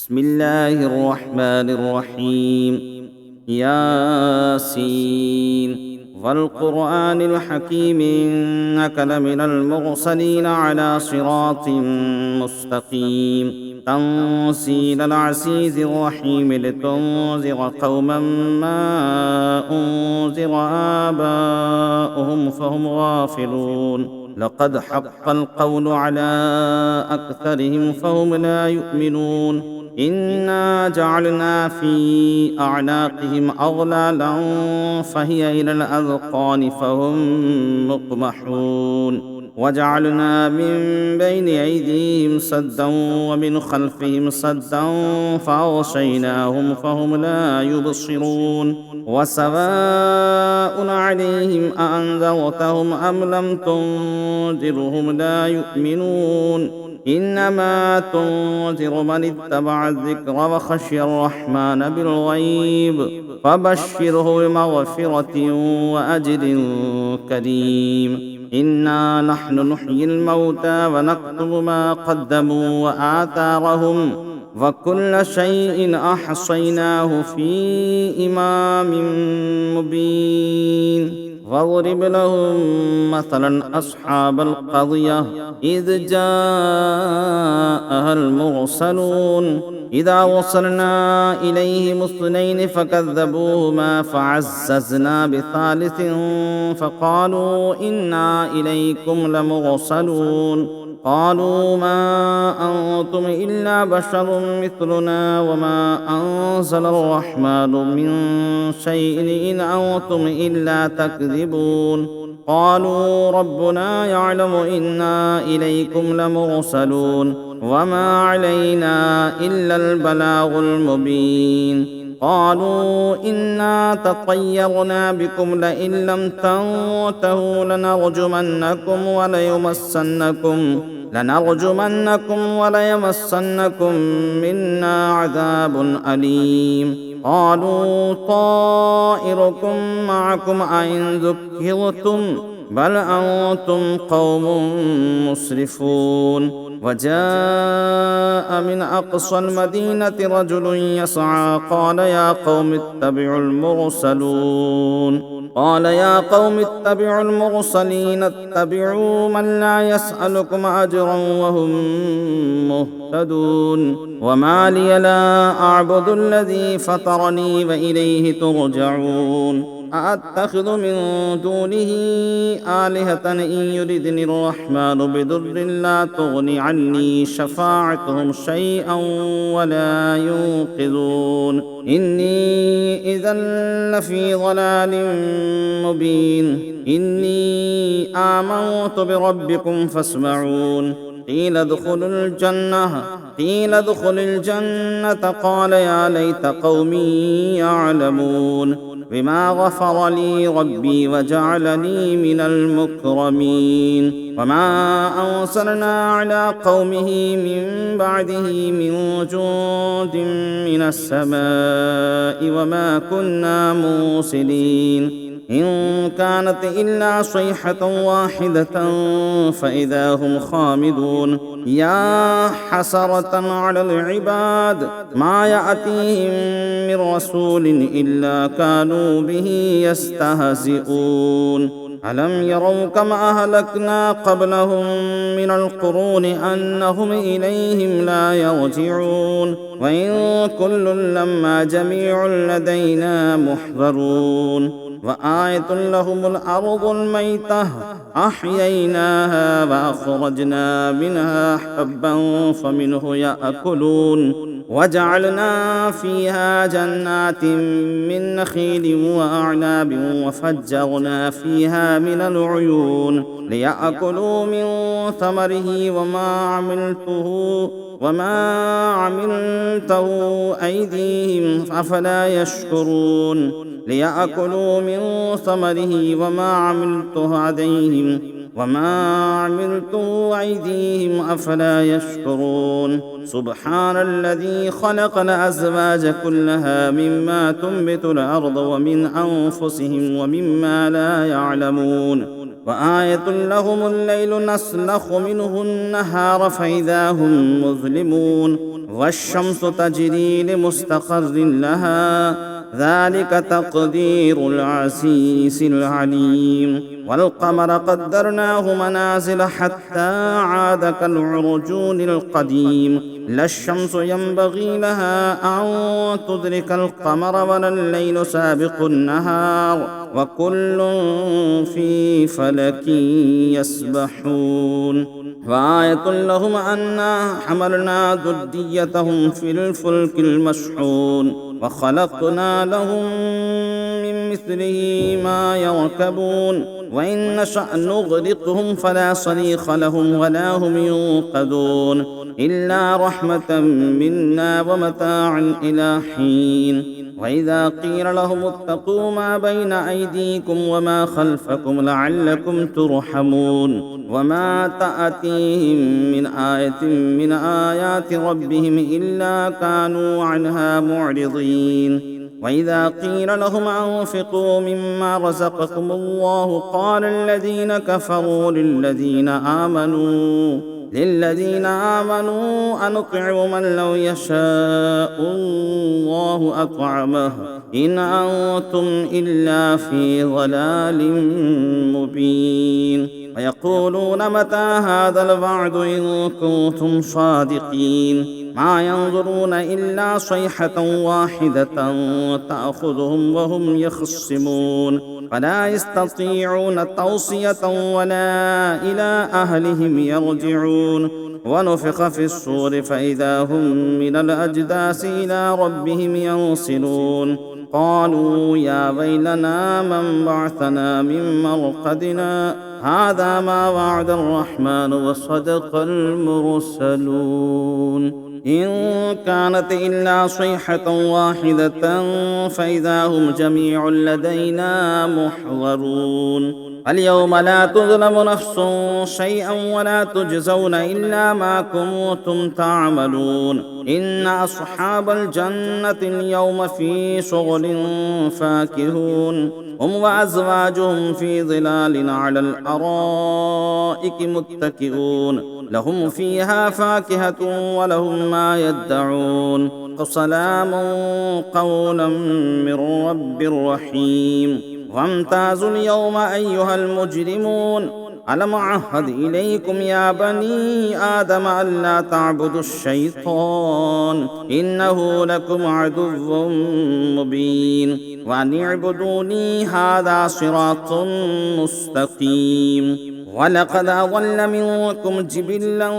بسم الله الرحمن الرحيم. ياسين والقرآن الحكيم إنك لمن المرسلين على صراط مستقيم تنزيل العزيز الرحيم لتنذر قوما ما أنذر آباؤهم فهم غافلون لقد حق القول على أكثرهم فهم لا يؤمنون إنا جعلنا في أعناقهم أغلالا فهي إلى الأذقان فهم مقمحون وجعلنا من بين أيديهم سدا ومن خلفهم سدا فأغشيناهم فهم لا يبصرون وسواء عليهم أأنذرتهم أم لم تنذرهم لا يؤمنون إنما تنذر من اتبع الذكر وخشي الرحمن بالغيب فبشره بمغفرة وأجر كريم إنا نحن نحيي الموتى ونكتب ما قدموا وآثارهم وكل شيء أحصيناه في إمام مبين واضرب لهم مثلا أصحاب القرية إذ جاءها المرسلون إذا وصلنا إليهم اثنين فكذبوهما فعززنا بثالث فقالوا إنا إليكم لمرسلون قالوا ما أنتم إلا بشر مثلنا وما أنزل الرحمن من شيء إن أنتم إلا تكذبون قالوا ربنا يعلم إنا إليكم لمرسلون وما علينا إلا البلاغ المبين قالوا إنا تطيرنا بكم لئن لم تنتهوا لنرجمنكم وليمسنكم منا عذاب أليم قالوا طائركم معكم أئن ذكرتم بل أنتم قوم مسرفون وجاء من أقصى المدينة رجل يسعى قال يا قوم اتبعوا المرسلين اتبعوا من لا يسألكم أجرا وهم مهتدون وما لي لا أعبد الذي فطرني وإليه ترجعون أأتخذ من دونه آلهة إن يردني الرحمن بضر لا تغن عني شفاعتهم شيئا ولا ينقذون إني إذا لفي ضلال مبين إني آمنت بربكم فاسمعون قيل ادخلوا الجنة قال يا ليت قومي يعلمون بما غفر لي ربي وجعلني من المكرمين وما أرسلنا على قومه من بعده من جند من السماء وما كنا مرسلين إن كانت إلا صيحة واحدة فإذا هم خامدون يا حسرة على العباد ما يأتيهم من رسول إلا كانوا به يستهزئون ألم يروا كما أهلكنا قبلهم من القرون أنهم إليهم لا يرجعون وإن كل لما جميع لدينا محضرون وآية لهم الأرض الميتة أحييناها وأخرجنا منها حبا فمنه يأكلون وجعلنا فيها جنات من نخيل وأعناب وفجرنا فيها من العيون ليأكلوا من ثمره وما عملته أيديهم أفلا يشكرون ليأكلوا من ثمره وما عملته أيديهم أفلا يشكرون سبحان الذي خلق الأزواج كلها مما تنبت الأرض ومن أنفسهم ومما لا يعلمون وآية لهم الليل نسلخ منه النهار فإذا هم مظلمون والشمس تجري لمستقر لها ذلك تقدير العزيز العليم والقمر قدرناه منازل حتى عاد كالعرجون القديم لا الشمس ينبغي لها أن تدرك القمر ولا الليل سابق النهار وكل في فلك يسبحون وآية لهم أنا حملنا ذريتهم في الفلك المشحون وخلقنا لهم من مثله ما يركبون وإن نشأ نغرقهم فلا صريخ لهم ولا هم ينقذون إلا رحمة منا ومتاعا إلى حين وإذا قيل لهم اتقوا ما بين أيديكم وما خلفكم لعلكم ترحمون وما تأتيهم من آية من آيات ربهم إلا كانوا عنها معرضين وإذا قيل لهم أنفقوا مما رزقكم الله قال الذين كفروا للذين آمنوا أنطعم من لو يشاء الله أطعمه إن أنتم إلا في ضلال مبين ويقولون متى هذا الوعد إن كنتم صادقين ما ينظرون إلا صيحة واحدة تأخذهم وهم يخصمون فلا يستطيعون توصية ولا إلى أهلهم يرجعون ونفخ في الصور فإذا هم من الأجداث إلى ربهم ينصلون قالوا يا ويلنا من بعثنا من مرقدنا هذا ما وعد الرحمن وصدق المرسلون إن كانت إلا صيحة واحدة فإذا هم جميع لدينا محضرون اليوم لا تظلم نفس شيئا ولا تجزون إلا ما كنتم تعملون إن أصحاب الجنة اليوم في شغل فاكهون هم وأزواجهم في ظلال على الأرائك متكئون لهم فيها فاكهة ولهم ما يدعون سلام قولا من رب رحيم وامتازوا اليوم أيها المجرمون ألم أعهد إليكم يا بني آدم ألا تعبدوا الشيطان إنه لكم عدو مبين وأن اعبدوني هذا صراط مستقيم ولقد أضل منكم جبلا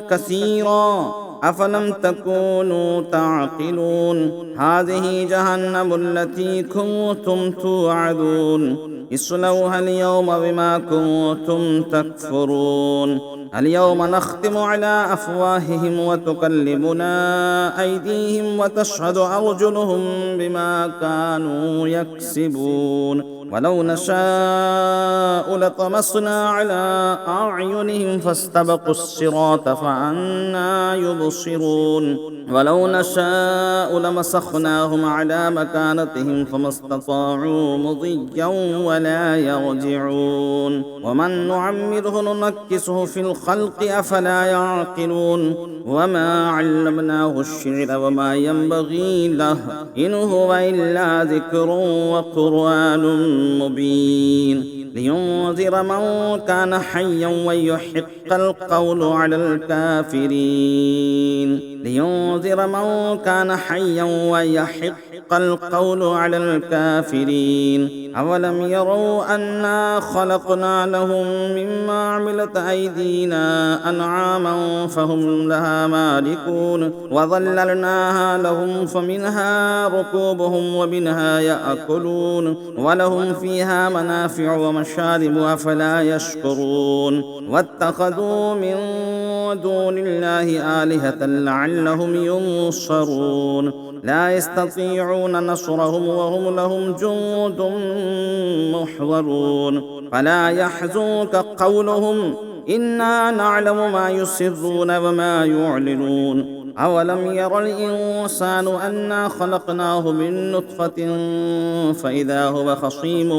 كثيرا أفلم تكونوا تعقلون هذه جهنم التي كنتم توعدون اصلوها اليوم بما كنتم تكفرون اليوم نختم على أفواههم وتكلمنا أيديهم وتشهد أرجلهم بما كانوا يكسبون ولو نشاء لطمسنا على أعينهم فاستبقوا الصراط فأنى يبصرون ولو نشاء لمسخناهم على مكانتهم فما استطاعوا مضيا ولا يرجعون ومن نعمره ننكسه في الخلق أفلا يعقلون وما علمناه الشعر وما ينبغي له إن هو إلا ذكر وقرآن مبين لينذر من كان حيا ويحق القول على الكافرين لينذر من كان حيا ويحق القول على الكافرين أولم يروا أنا خلقنا لهم مما عملت أيدينا أنعاما فهم لها مالكون وظللناها لهم فمنها ركوبهم ومنها يأكلون ولهم فيها منافع ومشارب أفلا يشكرون واتخذوا من دون الله آلهة لعلهم ينصرون لا يستطيعون نصرهم وهم لهم جند محضرون فلا يحزنك قولهم إنا نعلم ما يسرون وما يعلنون أولم ير الإنسان أنا خلقناه من نطفة فإذا هو خصيم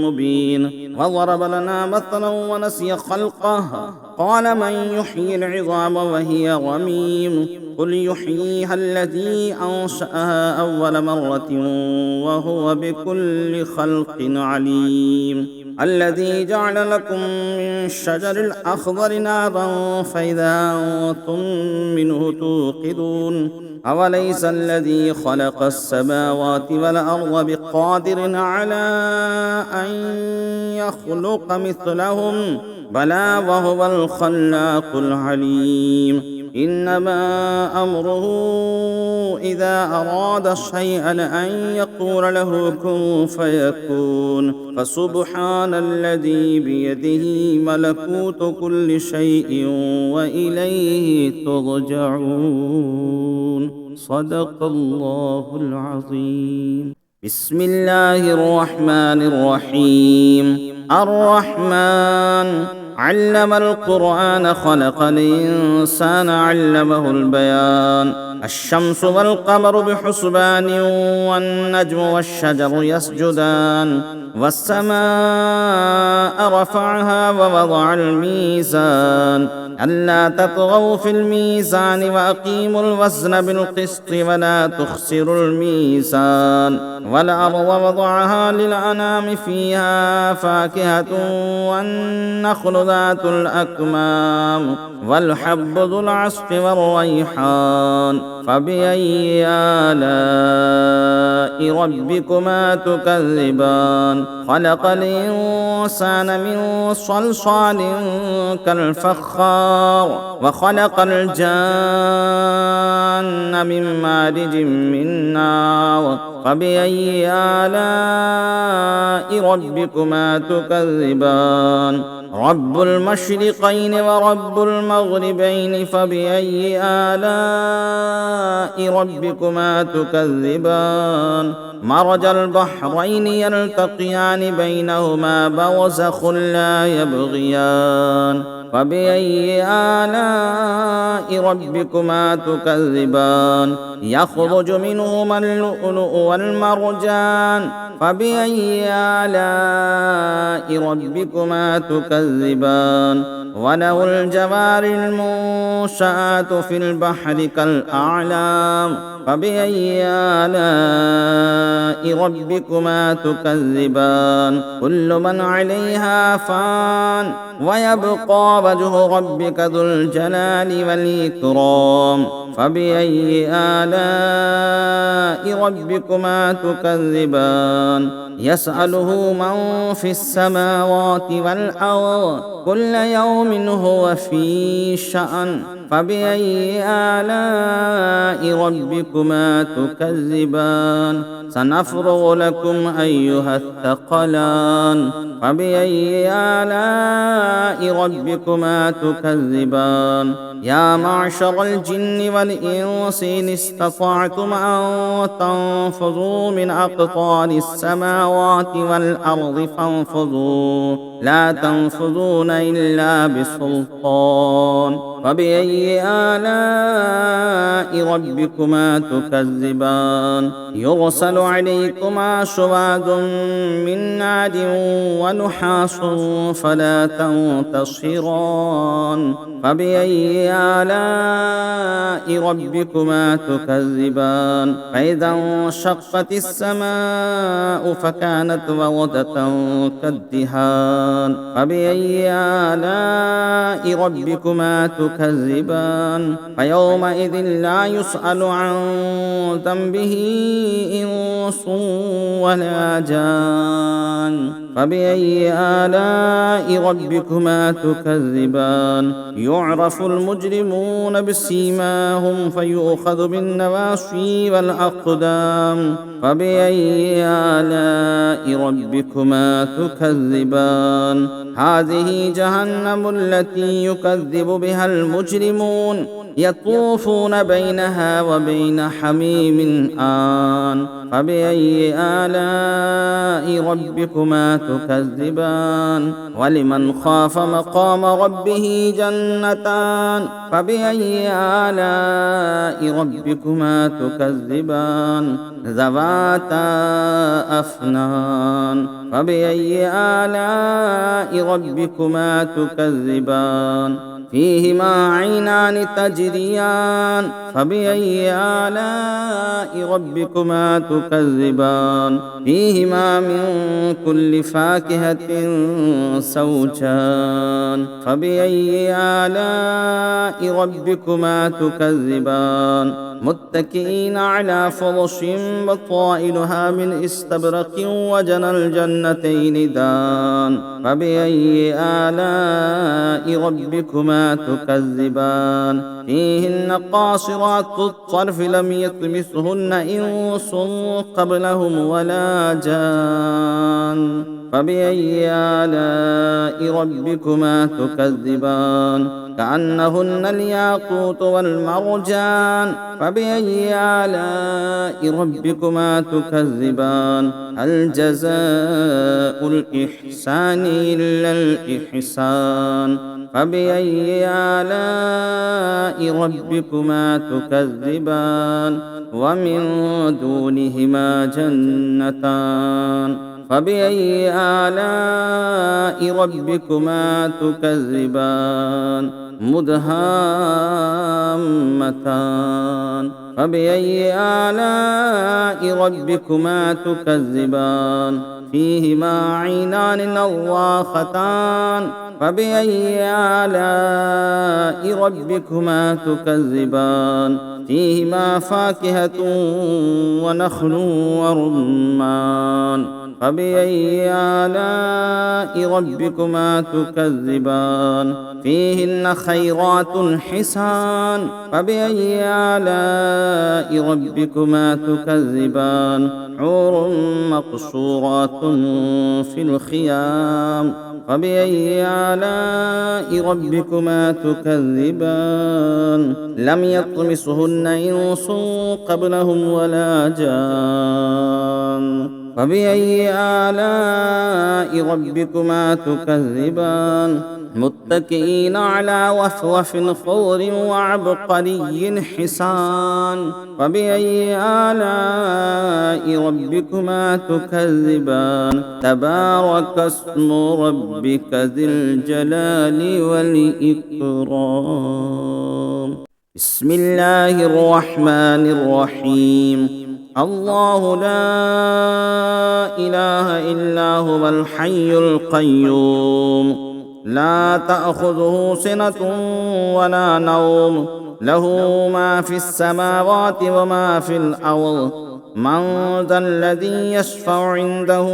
مبين وضرب لنا مثلا ونسي خلقه قال من يحيي العظام وهي رميم قل يحييها الذي أنشأها أول مرة وهو بكل خلق عليم الذي جعل لكم من الشجر الأخضر نارا فإذا أنتم منه توقدون أوليس الذي خلق السماوات والأرض بقادر على أن يخلق مثلهم بلى وهو الخلاق العليم إنما أمره إذا أراد شيئا أن يقول له كن فيكون فسبحان الذي بيده ملكوت كل شيء وإليه ترجعون صدق الله العظيم. بسم الله الرحمن الرحيم. الرحمن علم القرآن خلق الإنسان علمه البيان الشمس والقمر بحسبان والنجم والشجر يسجدان والسماء رفعها ووضع الميزان ألا تطغوا في الميزان وأقيموا الوزن بالقسط ولا تخسروا الميزان والأرض وضعها للأنام فيها فاكهة والنخل ذات الأكمام والحب ذو العصف والريحان فبأي آلاء ربكما تكذبان خلق الإنسان من صلصال كالفخار وخلق الجان من مارج من نار فبأي آلاء ربكما تكذبان رب المشرقين ورب المغربين فبأي آلاء ربكما تكذبان مرج البحرين يلتقيان بينهما برزخ لا يبغيان فبأي آلاء ربكما تكذبان يخرج منهما اللؤلؤ والمرجان فبأي آلاء ربكما تكذبان وله الجوار المنشآت في البحر كالأعلام فبأي آلاء ربكما تكذبان كل من عليها فان ويبقى وجه ربك ذو الجلال والإكرام فبأي آلاء ربكما تكذبان يسأله من في السماوات والأرض كل يوم هو في شأن فبأي آلاء ربكما تكذبان سنفرغ لكم أيها الثقلان فبأي آلاء ربكما تكذبان يا معشر الجن والإنس إن استطعتم أن تنفذوا من أقطار السماوات والأرض فانفذوا لا تنفذون إلا بسلطان فبأي آلاء ربكما تكذبان يرسل عليكما شواظ من نار ونحاس فلا تنتصران فبأي آلاء ربكما تكذبان فإذا انشقت السماء فكانت وردة كالدهان فبأي آلاء ربكما تكذبان فيومئذ لا يسأل عن ذنبه إنس ولا جان فبأي آلاء ربكما تكذبان يعرف المجرمون بسيماهم فيؤخذ بالنواصي والأقدام فبأي آلاء ربكما تكذبان هذه جهنم التي يكذب بها المجرمون يطوفون بينها وبين حميم آن فبأي آلاء ربكما تكذبان ولمن خاف مقام ربه جنتان فبأي آلاء ربكما تكذبان ذواتا أفنان فبأي آلاء ربكما تكذبان فيهما عينان تجريان فبأي آلاء ربكما تكذبان فيهما من كل فاكهة زوجان فبأي آلاء ربكما تكذبان متكئين على فرش بطائنها من استبرق وجنى الجنتين دان فبأي آلاء ربكما تكذبان فيهن قاصرات الطرف لم يطمثهن إنس قبلهم ولا جان فبأي آلاء ربكما تكذبان كأنهن الياقوت والمرجان فبأي آلاء ربكما تكذبان هل جزاء الإحسان إلا الإحسان فبأي آلاء ربكما تكذبان ومن دونهما جنتان فبأي آلاء ربكما تكذبان مدهامتان فبأي آلاء ربكما تكذبان فيهما عينان نضاختان فبأي آلاء ربكما تكذبان فيهما فاكهة ونخل ورمان فبأي آلاء ربكما تكذبان فيهن خيرات حسان فبأي آلاء ربكما تكذبان حور مقصورات في الخيام فبأي آلاء ربكما تكذبان لم يطمسهن إنس قبلهم ولا جان فبأي آلاء ربكما تكذبان متكئين على وفوف خضر وعبقري حسان فبأي آلاء ربكما تكذبان تبارك اسم ربك ذي الجلال والإكرام بسم الله الرحمن الرحيم الله لا إله إلا هو الحي القيوم لا تأخذه سنة ولا نوم له ما في السماوات وما في الأرض من ذا الذي يشفع عنده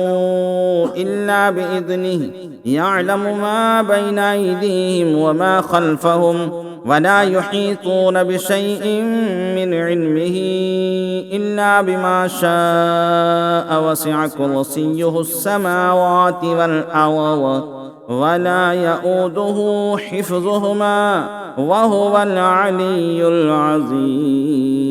إلا بإذنه يعلم ما بين أيديهم وما خلفهم ولا يحيطون بشيء من علمه إلا بما شاء وسع كرسيه السماوات والأرض ولا يؤوده حفظهما وهو العلي العظيم